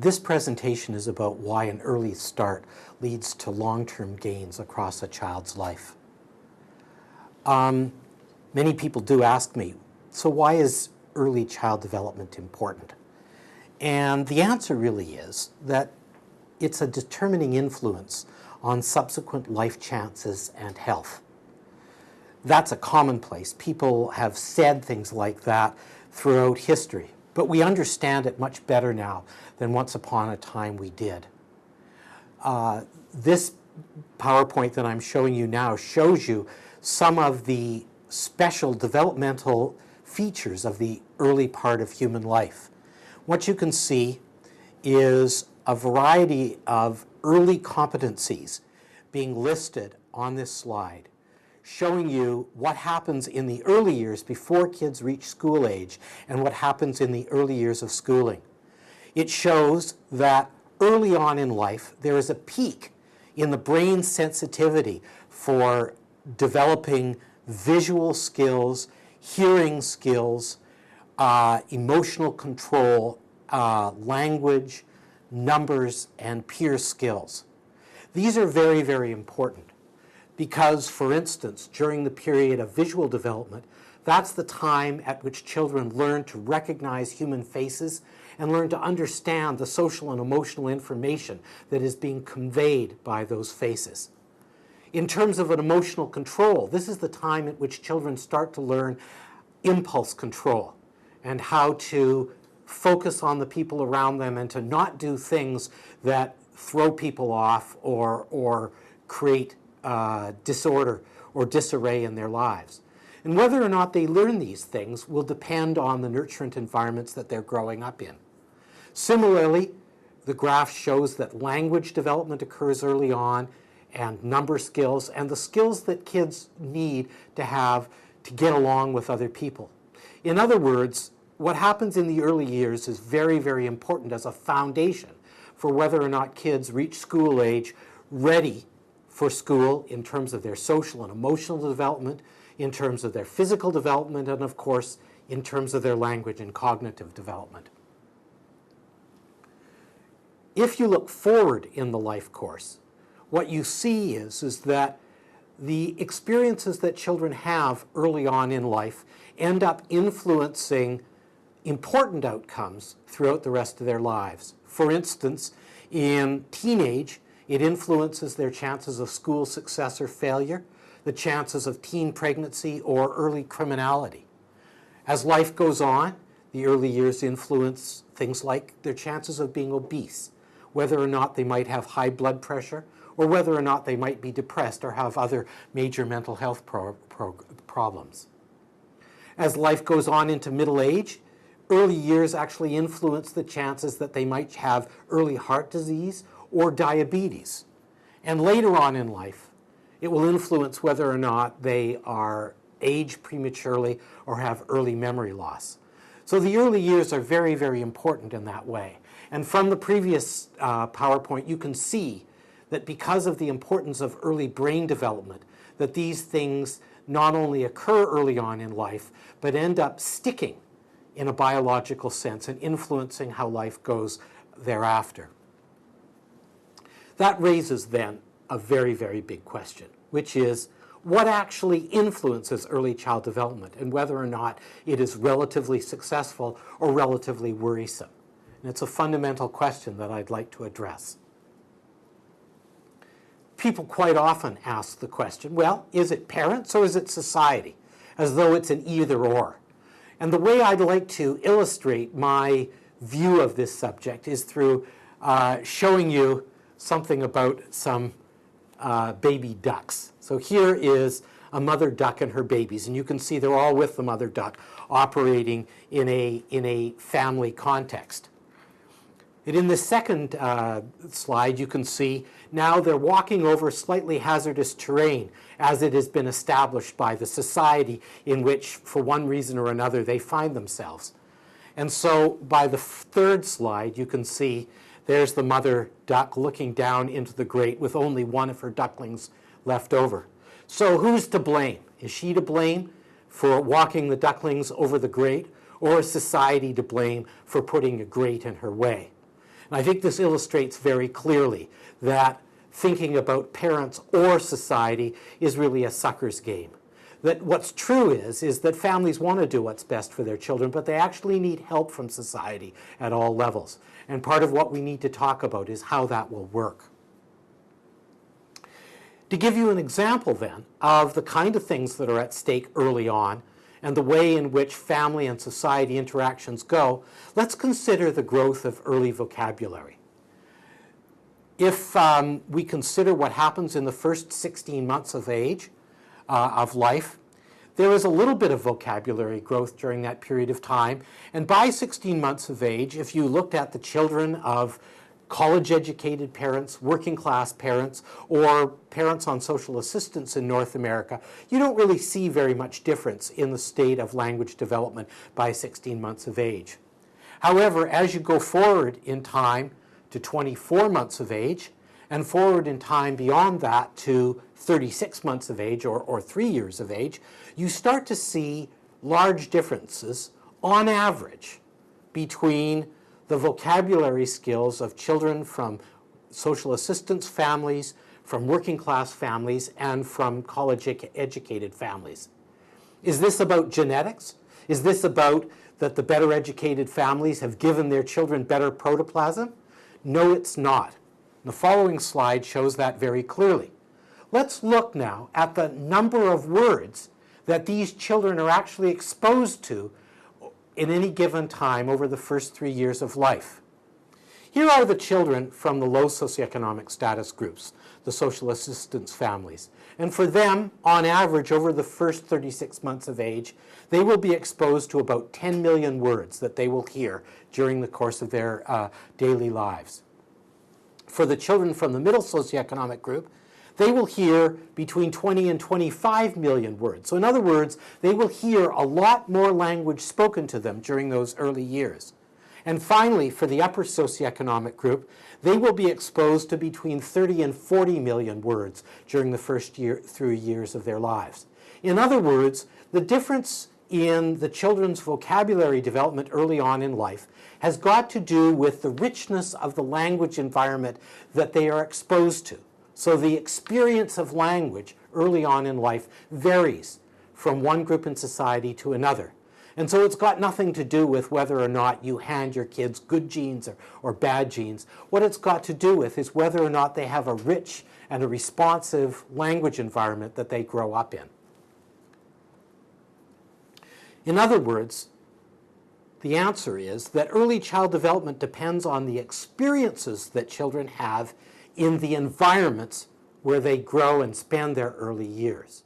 This presentation is about why an early start leads to long-term gains across a child's life. Many people do ask me, so why is early child development important? And the answer really is that it's a determining influence on subsequent life chances and health. That's a commonplace. People have said things like that throughout history, but we understand it much better now than once upon a time we did. This PowerPoint that I'm showing you now shows you some of the special developmental features of the early part of human life. What you can see is a variety of early competencies being listed on this slide, showing you what happens in the early years before kids reach school age and what happens in the early years of schooling. It shows that early on in life there is a peak in the brain sensitivity for developing visual skills, hearing skills, emotional control, language, numbers, and peer skills. These are very, very important because, for instance, during the period of visual development, that's the time at which children learn to recognize human faces and learn to understand the social and emotional information that is being conveyed by those faces. In terms of an emotional control, this is the time at which children start to learn impulse control and how to focus on the people around them and to not do things that throw people off or create disorder or disarray in their lives. And whether or not they learn these things will depend on the nurturant environments that they're growing up in. Similarly, the graph shows that language development occurs early on, and number skills, and the skills that kids need to have to get along with other people. In other words, what happens in the early years is very, very important as a foundation for whether or not kids reach school age ready for school in terms of their social and emotional development, in terms of their physical development, and of course, in terms of their language and cognitive development. If you look forward in the life course, what you see is that the experiences that children have early on in life end up influencing important outcomes throughout the rest of their lives. For instance, in teenage, it influences their chances of school success or failure, the chances of teen pregnancy or early criminality. As life goes on, the early years influence things like their chances of being obese, whether or not they might have high blood pressure, or whether or not they might be depressed or have other major mental health problems. As life goes on into middle age, early years actually influence the chances that they might have early heart disease or diabetes. And later on in life, it will influence whether or not they are age prematurely or have early memory loss. So the early years are very, very important in that way. And from the previous PowerPoint, you can see that because of the importance of early brain development, that these things not only occur early on in life, but end up sticking in a biological sense and influencing how life goes thereafter. That raises then a very, very big question, which is what actually influences early child development and whether or not it is relatively successful or relatively worrisome. And it's a fundamental question that I'd like to address. People quite often ask the question, well, is it parents or is it society? As though it's an either or. And the way I'd like to illustrate my view of this subject is through showing you something about some baby ducks. So here is a mother duck and her babies, and you can see they're all with the mother duck operating in a family context. And in the second slide, you can see now they're walking over slightly hazardous terrain as it has been established by the society in which, for one reason or another, they find themselves. And so by the third slide, you can see there's the mother duck looking down into the grate with only one of her ducklings left over. So who's to blame? Is she to blame for walking the ducklings over the grate, or is society to blame for putting a grate in her way? And I think this illustrates very clearly that thinking about parents or society is really a sucker's game. That what's true is that families want to do what's best for their children, but they actually need help from society at all levels. And part of what we need to talk about is how that will work. To give you an example then of the kind of things that are at stake early on and the way in which family and society interactions go, let's consider the growth of early vocabulary. If we consider what happens in the first 16 months of age, of life, there is a little bit of vocabulary growth during that period of time. And by 16 months of age, if you looked at the children of college-educated parents, working-class parents, or parents on social assistance in North America, you don't really see very much difference in the state of language development by 16 months of age. However, as you go forward in time to 24 months of age, and forward in time beyond that to 36 months of age or 3 years of age, you start to see large differences on average between the vocabulary skills of children from social assistance families, from working class families, and from college educated families. Is this about genetics? Is this about that the better educated families have given their children better protoplasm? No, it's not. The following slide shows that very clearly. Let's look now at the number of words that these children are actually exposed to in any given time over the first 3 years of life. Here are the children from the low socioeconomic status groups, the social assistance families. And for them, on average, over the first 36 months of age, they will be exposed to about 10 million words that they will hear during the course of their daily lives. For the children from the middle socioeconomic group, they will hear between 20 and 25 million words. So in other words, they will hear a lot more language spoken to them during those early years. And finally, for the upper socioeconomic group, they will be exposed to between 30 and 40 million words during the first 3 years of their lives. In other words, the difference in the children's vocabulary development early on in life has got to do with the richness of the language environment that they are exposed to. So the experience of language early on in life varies from one group in society to another. And so it's got nothing to do with whether or not you hand your kids good genes or bad genes. What it's got to do with is whether or not they have a rich and a responsive language environment that they grow up in. In other words, the answer is that early child development depends on the experiences that children have in the environments where they grow and spend their early years.